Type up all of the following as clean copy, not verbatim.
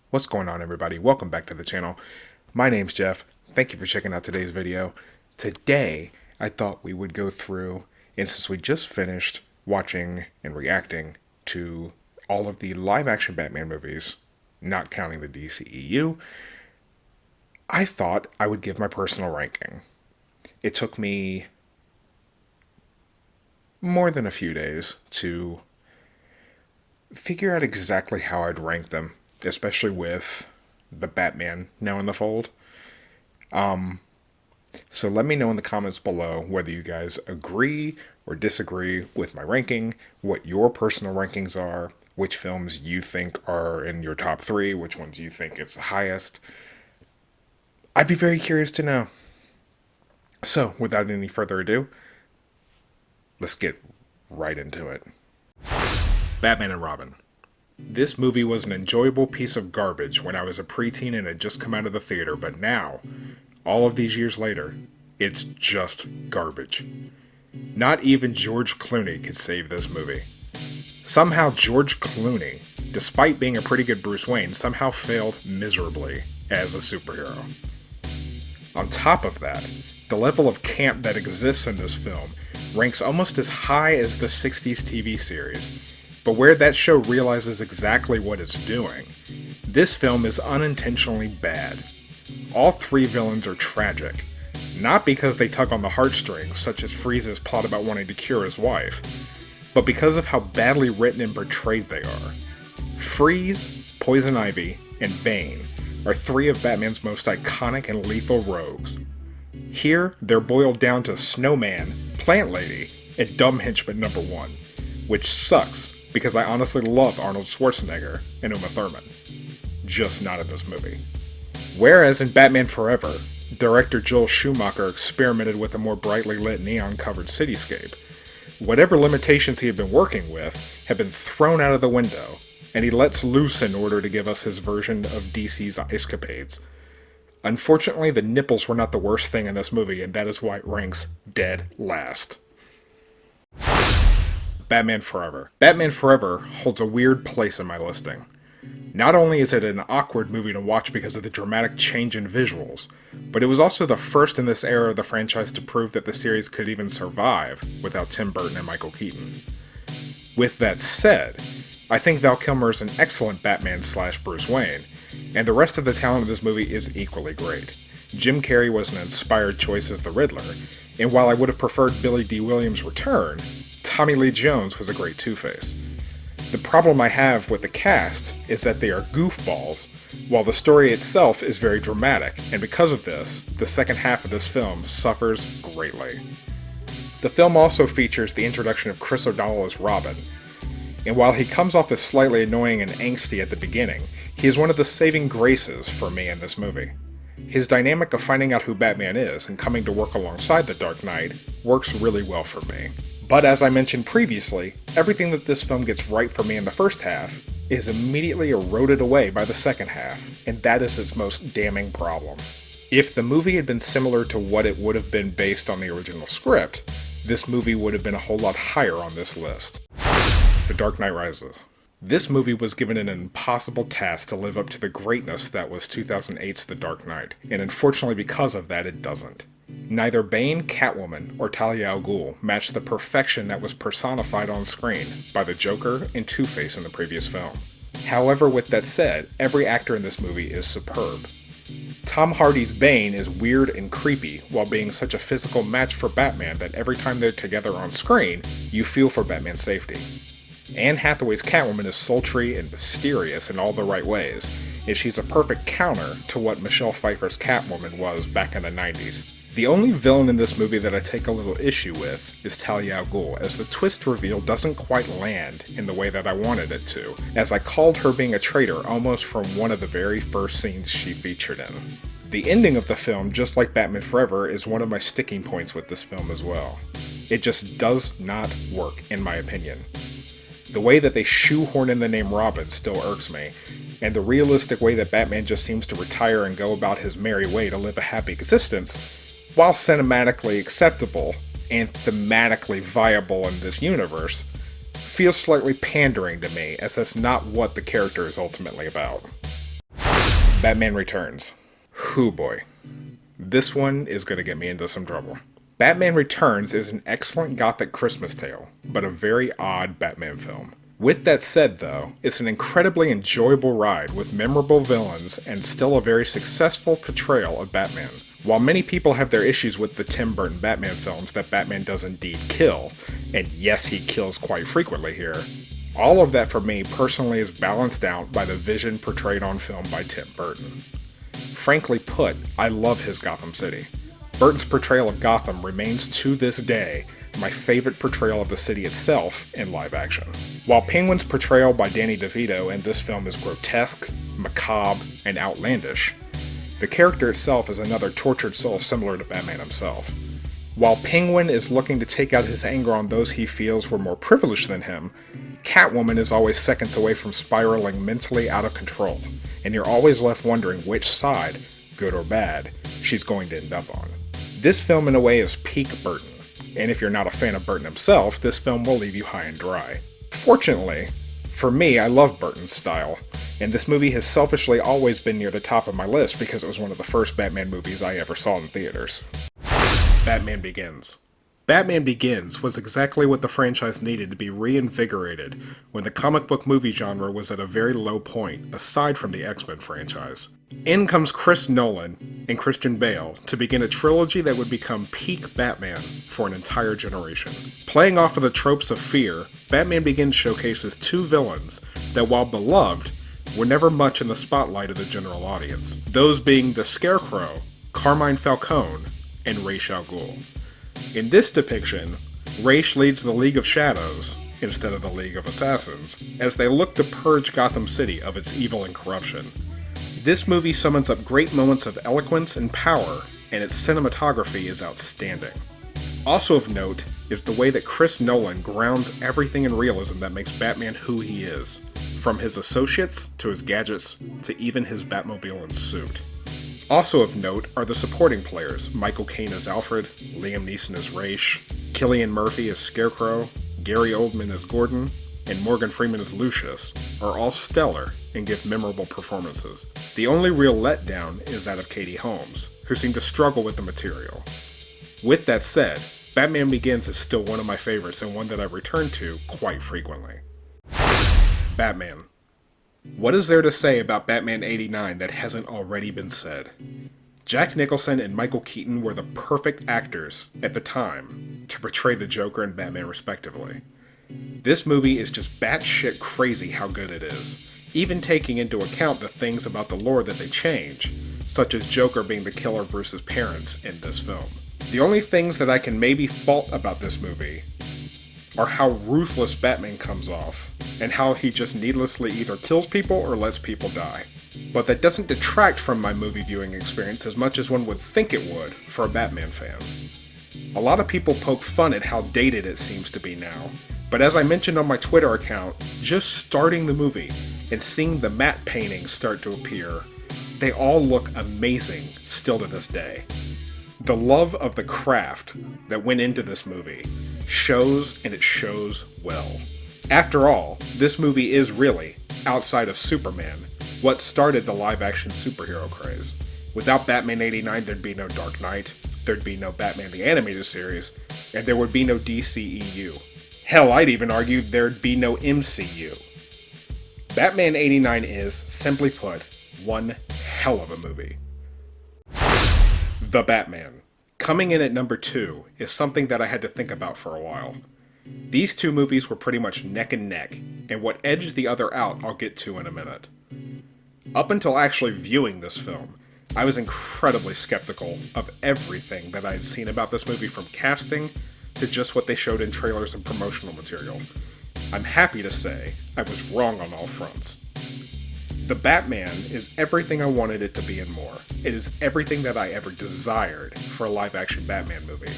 What's going on, everybody? Welcome back to the channel. My name's Jeff. Thank you for checking out today's video. Today, I thought we would go through, and since we just finished watching and reacting to all of the live-action Batman movies, not counting the DCEU, I thought I would give my personal ranking. It took me more than a few days to figure out exactly how I'd rank them, especially with the Batman now in the fold. So let me know in the comments below whether you guys agree or disagree with my ranking, what your personal rankings are, which films you think are in your top 3, which ones you think is the highest. I'd be very curious to know. So without any further ado, let's get right into it. Batman and Robin. This movie was an enjoyable piece of garbage when I was a preteen and had just come out of the theater, but now, all of these years later, it's just garbage. Not even George Clooney could save this movie. Somehow George Clooney, despite being a pretty good Bruce Wayne, somehow failed miserably as a superhero. On top of that, the level of camp that exists in this film ranks almost as high as the 60s TV series. But where that show realizes exactly what it's doing, this film is unintentionally bad. All 3 villains are tragic, not because they tug on the heartstrings, such as Freeze's plot about wanting to cure his wife, but because of how badly written and portrayed they are. Freeze, Poison Ivy, and Bane are 3 of Batman's most iconic and lethal rogues. Here, they're boiled down to Snowman, Plant Lady, and Dumb Henchman number 1, which sucks, because I honestly love Arnold Schwarzenegger and Uma Thurman. Just not in this movie. Whereas in Batman Forever, director Joel Schumacher experimented with a more brightly lit neon-covered cityscape. Whatever limitations he had been working with have been thrown out of the window, and he lets loose in order to give us his version of DC's escapades. Unfortunately, the nipples were not the worst thing in this movie, and that is why it ranks dead last. Batman Forever. Batman Forever holds a weird place in my listing. Not only is it an awkward movie to watch because of the dramatic change in visuals, but it was also the first in this era of the franchise to prove that the series could even survive without Tim Burton and Michael Keaton. With that said, I think Val Kilmer is an excellent Batman / Bruce Wayne, and the rest of the talent of this movie is equally great. Jim Carrey was an inspired choice as the Riddler, and while I would have preferred Billy D. Williams' return, Tommy Lee Jones was a great Two-Face. The problem I have with the cast is that they are goofballs, while the story itself is very dramatic, and because of this, the second half of this film suffers greatly. The film also features the introduction of Chris O'Donnell as Robin, and while he comes off as slightly annoying and angsty at the beginning, he is one of the saving graces for me in this movie. His dynamic of finding out who Batman is and coming to work alongside the Dark Knight works really well for me. But as I mentioned previously, everything that this film gets right for me in the first half is immediately eroded away by the second half, and that is its most damning problem. If the movie had been similar to what it would have been based on the original script, this movie would have been a whole lot higher on this list. The Dark Knight Rises. This movie was given an impossible task to live up to the greatness that was 2008's The Dark Knight, and unfortunately because of that it doesn't. Neither Bane, Catwoman, or Talia al Ghul matched the perfection that was personified on screen by the Joker and Two-Face in the previous film. However, with that said, every actor in this movie is superb. Tom Hardy's Bane is weird and creepy while being such a physical match for Batman that every time they're together on screen, you feel for Batman's safety. Anne Hathaway's Catwoman is sultry and mysterious in all the right ways, and she's a perfect counter to what Michelle Pfeiffer's Catwoman was back in the 90s. The only villain in this movie that I take a little issue with is Talia al Ghul, as the twist reveal doesn't quite land in the way that I wanted it to, as I called her being a traitor almost from one of the very first scenes she featured in. The ending of the film, just like Batman Forever, is one of my sticking points with this film as well. It just does not work, in my opinion. The way that they shoehorn in the name Robin still irks me, and the realistic way that Batman just seems to retire and go about his merry way to live a happy existence, while cinematically acceptable and thematically viable in this universe, feels slightly pandering to me, as that's not what the character is ultimately about. Batman Returns. Hoo boy. This one is going to get me into some trouble. Batman Returns is an excellent gothic Christmas tale, but a very odd Batman film. With that said, though, it's an incredibly enjoyable ride with memorable villains and still a very successful portrayal of Batman. While many people have their issues with the Tim Burton Batman films that Batman does indeed kill, and yes, he kills quite frequently here, all of that for me personally is balanced out by the vision portrayed on film by Tim Burton. Frankly put, I love his Gotham City. Burton's portrayal of Gotham remains to this day my favorite portrayal of the city itself in live action. While Penguin's portrayal by Danny DeVito in this film is grotesque, macabre, and outlandish, the character itself is another tortured soul similar to Batman himself. While Penguin is looking to take out his anger on those he feels were more privileged than him, Catwoman is always seconds away from spiraling mentally out of control, and you're always left wondering which side, good or bad, she's going to end up on. This film in a way is peak Burton, and if you're not a fan of Burton himself, this film will leave you high and dry. Fortunately, for me, I love Burton's style, and this movie has selfishly always been near the top of my list because it was one of the first Batman movies I ever saw in theaters. Batman Begins. Batman Begins was exactly what the franchise needed to be reinvigorated when the comic book movie genre was at a very low point, aside from the X-Men franchise. In comes Chris Nolan and Christian Bale to begin a trilogy that would become peak Batman for an entire generation. Playing off of the tropes of fear, Batman Begins showcases two villains that, while beloved, were never much in the spotlight of the general audience. Those being the Scarecrow, Carmine Falcone, and Ra's al Ghul. In this depiction, Ra's leads the League of Shadows, instead of the League of Assassins, as they look to purge Gotham City of its evil and corruption. This movie summons up great moments of eloquence and power, and its cinematography is outstanding. Also of note is the way that Chris Nolan grounds everything in realism that makes Batman who he is, from his associates to his gadgets to even his Batmobile and suit. Also of note are the supporting players, Michael Caine as Alfred, Liam Neeson as Ra's, Cillian Murphy as Scarecrow, Gary Oldman as Gordon, and Morgan Freeman as Lucius, are all stellar and give memorable performances. The only real letdown is that of Katie Holmes, who seemed to struggle with the material. With that said, Batman Begins is still one of my favorites and one that I return to quite frequently. Batman. What is there to say about Batman '89 that hasn't already been said? Jack Nicholson and Michael Keaton were the perfect actors, at the time, to portray the Joker and Batman respectively. This movie is just batshit crazy how good it is, even taking into account the things about the lore that they change, such as Joker being the killer of Bruce's parents in this film. The only things that I can maybe fault about this movie are how ruthless Batman comes off, and how he just needlessly either kills people or lets people die. But that doesn't detract from my movie viewing experience as much as one would think it would for a Batman fan. A lot of people poke fun at how dated it seems to be now, but as I mentioned on my Twitter account, just starting the movie and seeing the matte paintings start to appear, they all look amazing still to this day. The love of the craft that went into this movie shows, and it shows well. After all, this movie is really, outside of Superman, what started the live-action superhero craze. Without Batman '89, there'd be no Dark Knight, there'd be no Batman the Animated Series, and there would be no DCEU. Hell, I'd even argue there'd be no MCU. Batman '89 is, simply put, one hell of a movie. The Batman. Coming in at number 2 is something that I had to think about for a while. These two movies were pretty much neck and neck, and what edged the other out I'll get to in a minute. Up until actually viewing this film, I was incredibly skeptical of everything that I had seen about this movie, from casting to just what they showed in trailers and promotional material. I'm happy to say I was wrong on all fronts. The Batman is everything I wanted it to be and more. It is everything that I ever desired for a live-action Batman movie.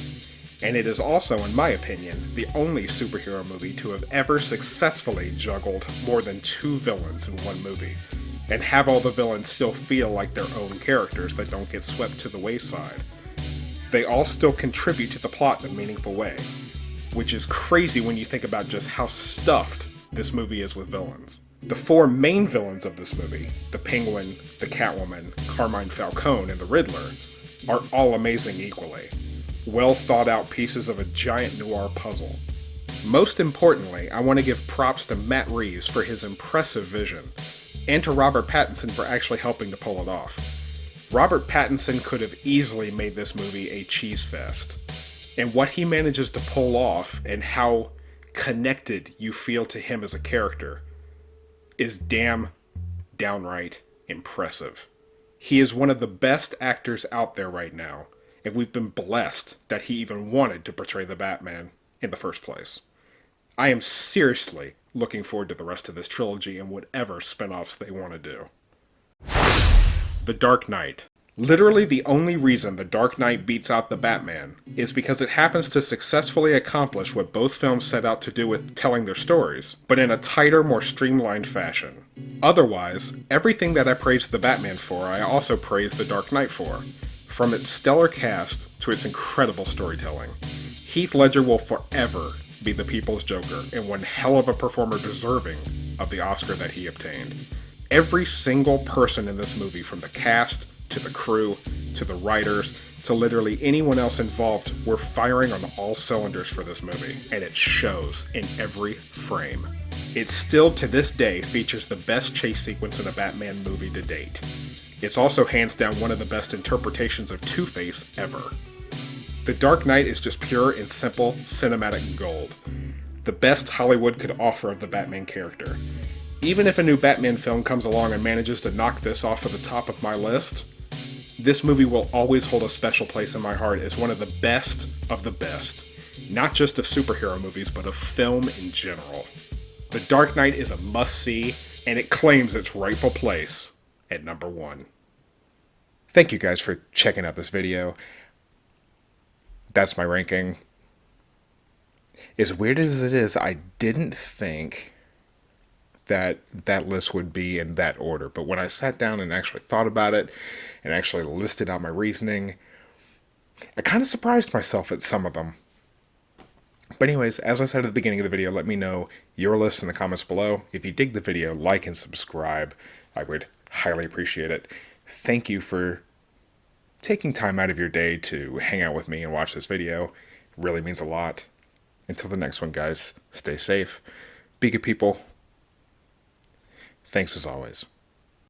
And it is also, in my opinion, the only superhero movie to have ever successfully juggled more than 2 villains in one movie, and have all the villains still feel like their own characters that don't get swept to the wayside. They all still contribute to the plot in a meaningful way, which is crazy when you think about just how stuffed this movie is with villains. The four main villains of this movie, the Penguin, the Catwoman, Carmine Falcone, and the Riddler, are all amazing equally. Well thought out pieces of a giant noir puzzle. Most importantly, I want to give props to Matt Reeves for his impressive vision, and to Robert Pattinson for actually helping to pull it off. Robert Pattinson could have easily made this movie a cheese fest, and what he manages to pull off and how connected you feel to him as a character is downright impressive. He is one of the best actors out there right now, and we've been blessed that he even wanted to portray the Batman in the first place. I am seriously looking forward to the rest of this trilogy and whatever spin-offs they want to do. The Dark Knight. Literally the only reason The Dark Knight beats out the Batman is because it happens to successfully accomplish what both films set out to do with telling their stories, but in a tighter, more streamlined fashion. Otherwise, everything that I praised the Batman for, I also praised The Dark Knight for. From its stellar cast to its incredible storytelling. Heath Ledger will forever be the people's Joker, and one hell of a performer deserving of the Oscar that he obtained. Every single person in this movie, from the cast, to the crew, to the writers, to literally anyone else involved, were firing on all cylinders for this movie, and it shows in every frame. It still, to this day, features the best chase sequence in a Batman movie to date. It's also hands down one of the best interpretations of Two-Face ever. The Dark Knight is just pure and simple cinematic gold. The best Hollywood could offer of the Batman character. Even if a new Batman film comes along and manages to knock this off of the top of my list, this movie will always hold a special place in my heart as one of the best, not just of superhero movies, but of film in general. The Dark Knight is a must-see, and it claims its rightful place at number 1. Thank you guys for checking out this video. That's my ranking. As weird as it is, I didn't think that that list would be in that order. But when I sat down and actually thought about it and actually listed out my reasoning, I kind of surprised myself at some of them. But anyways, as I said at the beginning of the video, let me know your list in the comments below. If you dig the video, like and subscribe. I would highly appreciate it. Thank you for taking time out of your day to hang out with me and watch this video. It really means a lot. Until the next one, guys, stay safe. Be good people. Thanks as always.